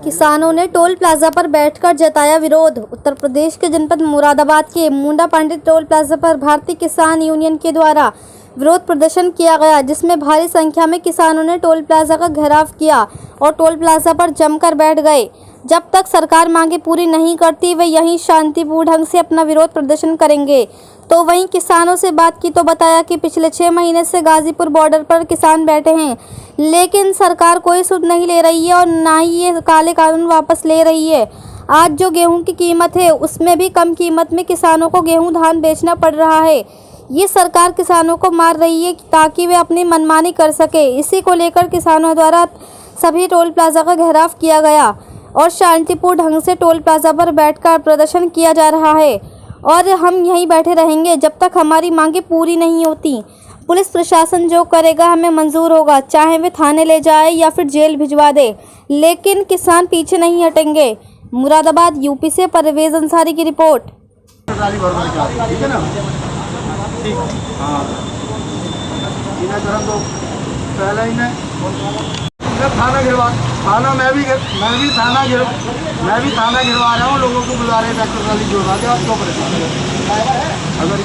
किसानों ने toll plaza पर बैठकर जताया विरोध। उत्तर प्रदेश के जनपद मुरादाबाद के मुंडा पंडित टोल प्लाजा पर भारतीय किसान यूनियन के द्वारा विरोध प्रदर्शन किया गया, जिसमें भारी संख्या में किसानों ने टोल प्लाजा का घेराव किया और टोल प्लाजा पर जमकर बैठ गए। जब तक सरकार मांगे पूरी नहीं करती वे यहीं शांतिपूर्ण ढंग से अपना विरोध प्रदर्शन करेंगे। तो वहीं किसानों से बात की तो बताया कि पिछले 6 महीने से गाजीपुर बॉर्डर पर किसान बैठे हैं, लेकिन सरकार कोई सुध नहीं ले रही है और ना ही ये काले कानून वापस ले रही है। आज जो गेहूं की कीमत है उसमें भी कम कीमत में किसानों को गेहूं धान बेचना पड़ रहा है। ये सरकार किसानों को मार रही है ताकि वे अपनी मनमानी कर सके। इसी को लेकर किसानों द्वारा सभी टोल प्लाजा का घेराव किया गया और शांतिपूर्ण ढंग से टोल प्लाजा पर बैठकर प्रदर्शन किया जा रहा है और हम यहीं बैठे रहेंगे जब तक हमारी मांगे पूरी नहीं होती। पुलिस प्रशासन जो करेगा हमें मंजूर होगा, चाहे वे थाने ले जाए या फिर जेल भिजवा दे, लेकिन किसान पीछे नहीं हटेंगे। मुरादाबाद यूपी से परवेज अंसारी की रिपोर्ट। ठीक है ना? ठीक। हाँ, तो पहले ही थाना गिरवा, थाना मैं भी थाना गिरवा रहा हूँ। लोगों को बुला रहे ट्रैक्टर ट्राली जुड़वा के, आप क्यों परेशान अगर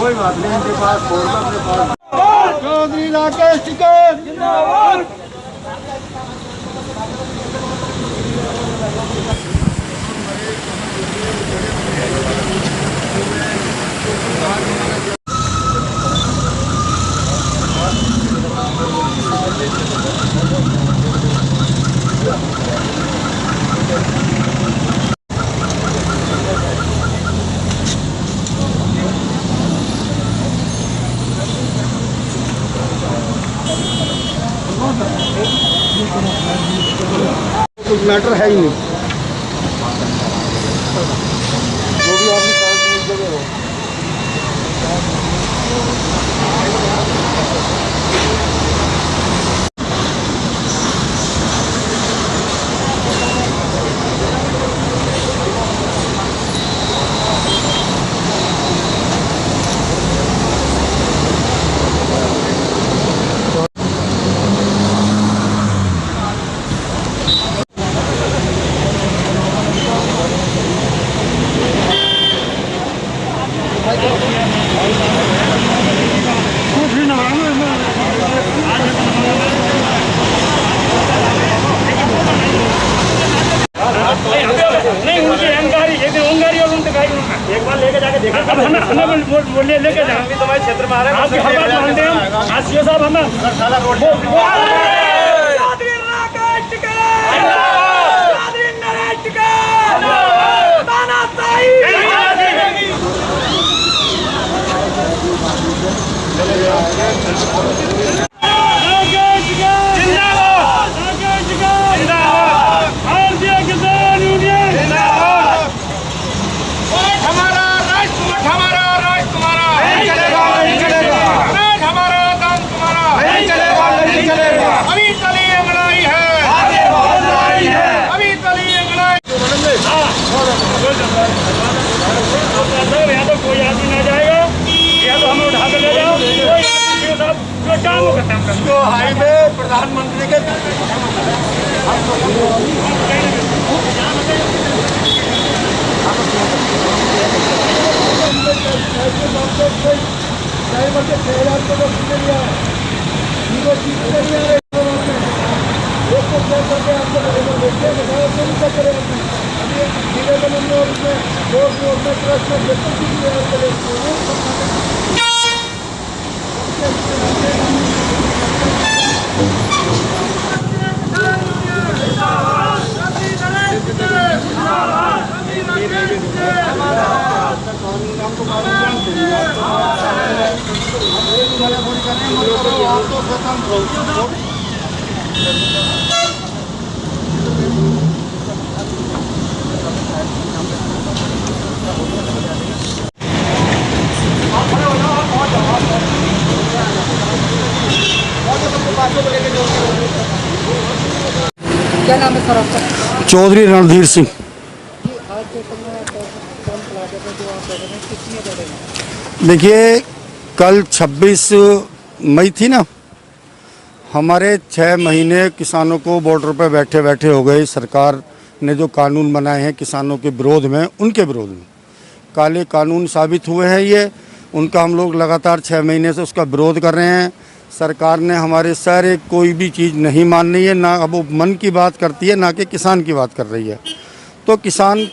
कोई बात नहीं, इनके पास चौधरी राकेश टिकैत जिंदाबाद। कुछ मैटर है ही नहीं, जो भी आपकी जगह हो। एक बार लेके जाके देखा, अब हमें लेके जाए तुम्हारे क्षेत्र में आ रहे हैं। हर बात मानते हैं आज सीओ साहब हमें जो हाईवे प्रधानमंत्री के क्या नाम है सर आपका? चौधरी रणधीर सिंह। देखिए, कल 26 मई थी ना, हमारे 6 महीने किसानों को बॉर्डर पर बैठे बैठे हो गए। सरकार ने जो कानून बनाए हैं किसानों के विरोध में, उनके विरोध में काले कानून साबित हुए हैं ये। उनका हम लोग लगातार 6 महीने से उसका विरोध कर रहे हैं। सरकार ने हमारे सारे कोई भी चीज़ नहीं मान रही है, ना अब वो मन की बात करती है, ना कि किसान की बात कर रही है। तो किसान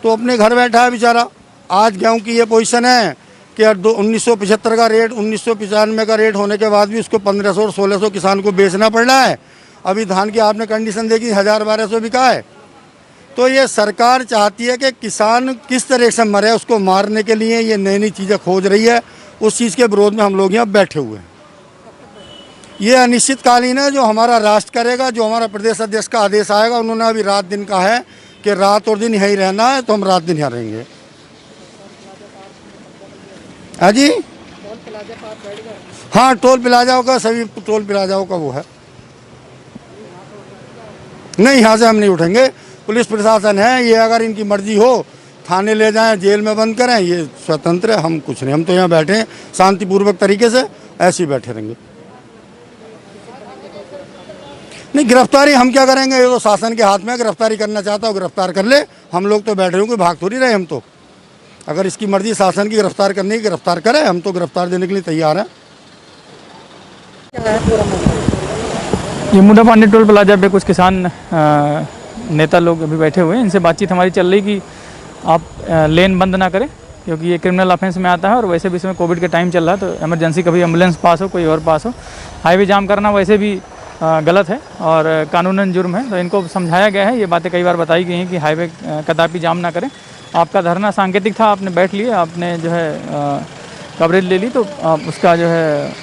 तो अपने घर बैठा है बेचारा। आज गेहूँ की ये पोजीशन है कि 1975 का रेट, 1995 का रेट होने के बाद भी उसको 1500 और 1600 किसान को बेचना पड़ रहा है। अभी धान की आपने कंडीशन देखी, 1000-1200 बिका है। तो ये सरकार चाहती है कि किसान किस तरह से मरे, उसको मारने के लिए ये नई नई चीज़ें खोज रही है। उस चीज़ के विरोध में हम लोग यहाँ बैठे हुए हैं। ये अनिश्चितकालीन है, जो हमारा राष्ट्र करेगा, जो हमारा प्रदेश अध्यक्ष का आदेश आएगा। उन्होंने अभी रात दिन का है कि रात और दिन यहीं रहना है, तो हम रात दिन यहाँ रहेंगे। हाँ जी, हाँ, टोल प्लाजाओं का, सभी टोल प्लाजाओं का वो है। नहीं, यहाँ से हम नहीं उठेंगे। पुलिस प्रशासन है, ये अगर इनकी मर्जी हो थाने ले जाएं, जेल में बंद करें, ये स्वतंत्र है। हम कुछ नहीं, हम तो यहाँ बैठे हैं शांतिपूर्वक तरीके से, ऐसे ही बैठे रहेंगे। नहीं, गिरफ्तारी हम क्या करेंगे, ये तो शासन के हाथ में है। गिरफ्तारी करना चाहता हो गिरफ्तार कर ले, हम लोग तो बैठे हुए, कोई भाग थोड़ी रहे। हम तो अगर इसकी मर्जी शासन की गिरफ्तार करने की, गिरफ्तार करे, हम तो गिरफ्तार देने के लिए तैयार हैं। ये मुंडा पांडे टोल प्लाजा पे कुछ किसान नेता लोग अभी बैठे हुए हैं। इनसे बातचीत हमारी चल रही कि आप लेन बंद ना करें, क्योंकि ये क्रिमिनल ऑफेंस में आता है। और वैसे भी इसमें कोविड के टाइम चल रहा है, तो इमरजेंसी कभी एम्बुलेंस पास हो, कोई और पास हो, हाईवे जाम करना वैसे भी गलत है और कानूनन जुर्म है। तो इनको समझाया गया है, ये बातें कई बार बताई गई हैं कि हाईवे कदापि जाम ना करें। आपका धरना सांकेतिक था, आपने बैठ लिए, आपने जो है कवरेज ले ली, तो उसका जो है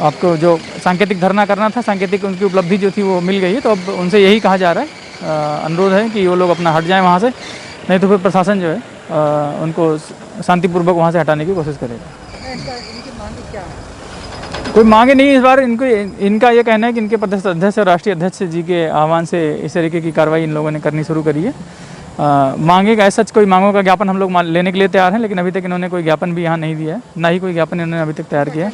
आपको जो सांकेतिक धरना करना था, सांकेतिक उनकी उपलब्धि जो थी वो मिल गई है। तो अब उनसे यही कहा जा रहा है, अनुरोध है कि वो लोग अपना हट जाएं वहाँ से, नहीं तो फिर प्रशासन जो है उनको शांतिपूर्वक वहाँ से हटाने की कोशिश करेगा। कोई मांगे नहीं इस बार। इनका ये कहना है कि इनके प्रदेश अध्यक्ष और राष्ट्रीय अध्यक्ष जी के आह्वान से इस तरीके की कार्रवाई इन लोगों ने करनी शुरू करी है। मांगे का ऐसा कोई मांगों का ज्ञापन हम लोग लेने के लिए तैयार हैं, लेकिन अभी तक इन्होंने कोई ज्ञापन भी यहाँ नहीं दिया है, ना ही कोई ज्ञापन इन्होंने अभी तक तैयार किया है।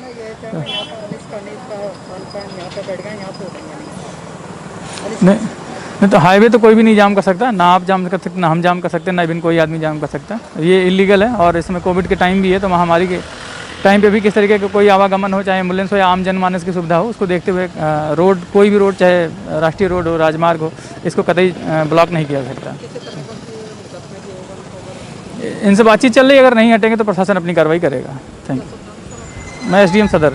नहीं तो हाईवे तो कोई भी नहीं जाम कर सकता, ना आप जाम कर सकते, ना हम जाम कर सकते, ना इवन कोई आदमी जाम कर सकता। ये इलीगल है और इसमें कोविड के टाइम भी है, तो महामारी के टाइम पे भी किस तरीके का कोई आवागमन हो, चाहे एम्बुलेंस हो या आम जनमानस की सुविधा हो, उसको देखते हुए रोड, कोई भी रोड, चाहे राष्ट्रीय रोड हो, राजमार्ग हो, इसको कतई ब्लॉक नहीं किया जा सकता। इनसे बातचीत चल रही है, अगर नहीं हटेंगे तो प्रशासन अपनी कार्रवाई करेगा। Thank you. मैं SDM सदर।